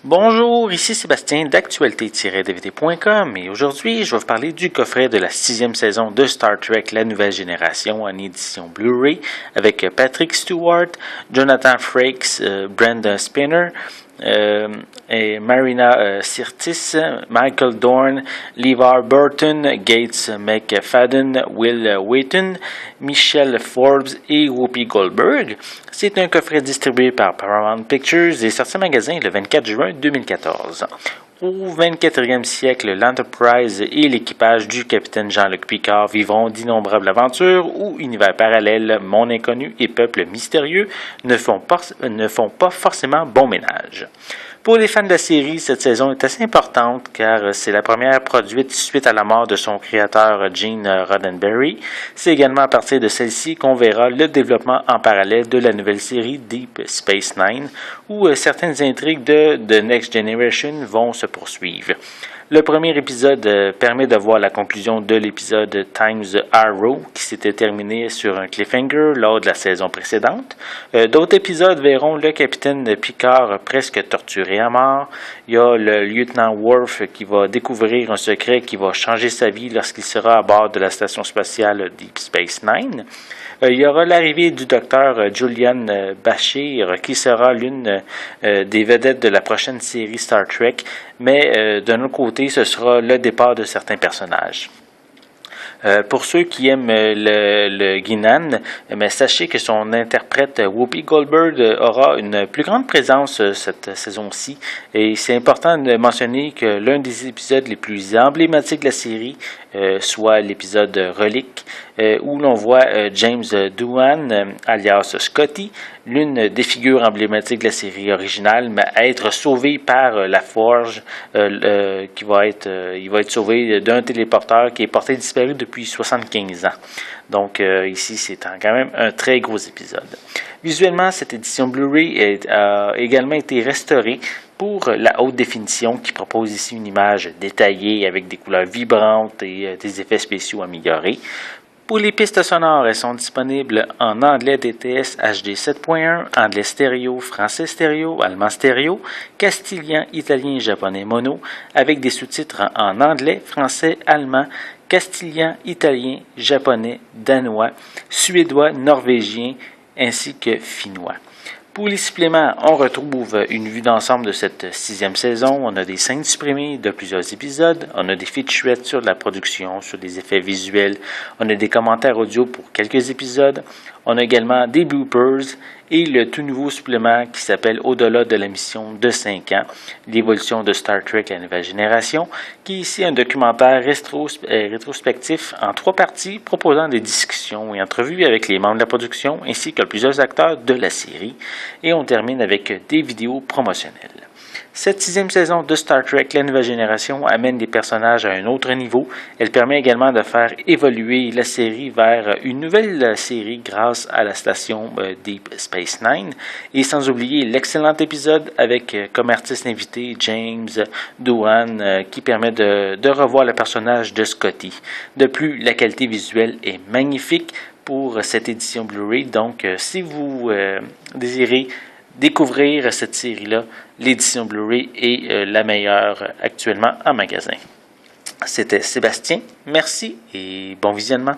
Bonjour, ici Sébastien d'actualité-dvd.com et aujourd'hui je vais vous parler du coffret de la 6e saison de Star Trek La Nouvelle Génération en édition Blu-ray avec Patrick Stewart, Jonathan Frakes, Brenda Spinner, et Marina Sirtis, Michael Dorn, LeVar Burton, Gates McFadden, Will Wheaton, Michelle Forbes et Whoopi Goldberg. C'est un coffret distribué par Paramount Pictures et sorti en magasin le 24 juin 2014. Au 24e siècle, l'Enterprise et l'équipage du capitaine Jean-Luc Picard vivront d'innombrables aventures où univers parallèles, mondes inconnus et peuples mystérieux ne font pas forcément bon ménage. Pour les fans de la série, cette saison est assez importante car c'est la première produite suite à la mort de son créateur Gene Roddenberry. C'est également à partir de celle-ci qu'on verra le développement en parallèle de la nouvelle série Deep Space Nine, où certaines intrigues de The Next Generation vont se poursuivre. Le premier épisode permet de voir la conclusion de l'épisode Times Arrow qui s'était terminé sur un cliffhanger lors de la saison précédente. D'autres épisodes verront le capitaine Picard presque torturé à mort. Il y a le lieutenant Worf qui va découvrir un secret qui va changer sa vie lorsqu'il sera à bord de la station spatiale Deep Space Nine. Il y aura l'arrivée du docteur Julian Bashir, qui sera l'une des vedettes de la prochaine série Star Trek, mais d'un autre côté, ce sera le départ de certains personnages. Pour ceux qui aiment le Guinan, mais sachez que son interprète Whoopi Goldberg aura une plus grande présence cette saison-ci. Et c'est important de mentionner que l'un des épisodes les plus emblématiques de la série soit l'épisode Relique, où l'on voit James Doohan, alias Scotty, l'une des figures emblématiques de la série originale, mais être sauvé par la Forge, il va être sauvé d'un téléporteur qui est porté disparu depuis 75 ans. Donc ici, c'est quand même un très gros épisode. Visuellement, cette édition Blu-ray a également été restaurée pour la haute définition qui propose ici une image détaillée avec des couleurs vibrantes et des effets spéciaux améliorés. Pour les pistes sonores, elles sont disponibles en anglais DTS HD 7.1, anglais stéréo, français stéréo, allemand stéréo, castillan, italien et japonais mono, avec des sous-titres en anglais, français, allemand, castillan, italien, japonais, danois, suédois, norvégien, ainsi que finnois. Pour les suppléments, on retrouve une vue d'ensemble de cette 6e saison. On a des scènes supprimées de plusieurs épisodes. On a des featurettes sur la production, sur les effets visuels. On a des commentaires audio pour quelques épisodes. On a également des bloopers et le tout nouveau supplément qui s'appelle Au-delà de la mission de 5 ans, l'évolution de Star Trek La Nouvelle Génération, qui est ici un documentaire rétrospectif en 3 parties proposant des discussions et entrevues avec les membres de la production ainsi que plusieurs acteurs de la série. Et on termine avec des vidéos promotionnelles. Cette 6e saison de Star Trek La Nouvelle Génération amène les personnages à un autre niveau. Elle permet également de faire évoluer la série vers une nouvelle série grâce à la station Deep Space Nine. Et sans oublier l'excellent épisode avec comme artiste invité James Doohan qui permet de revoir le personnage de Scotty. De plus, la qualité visuelle est magnifique pour cette édition Blu-ray. Donc, si vous désirez découvrir cette série-là, l'édition Blu-ray est la meilleure actuellement en magasin. C'était Sébastien, merci et bon visionnement.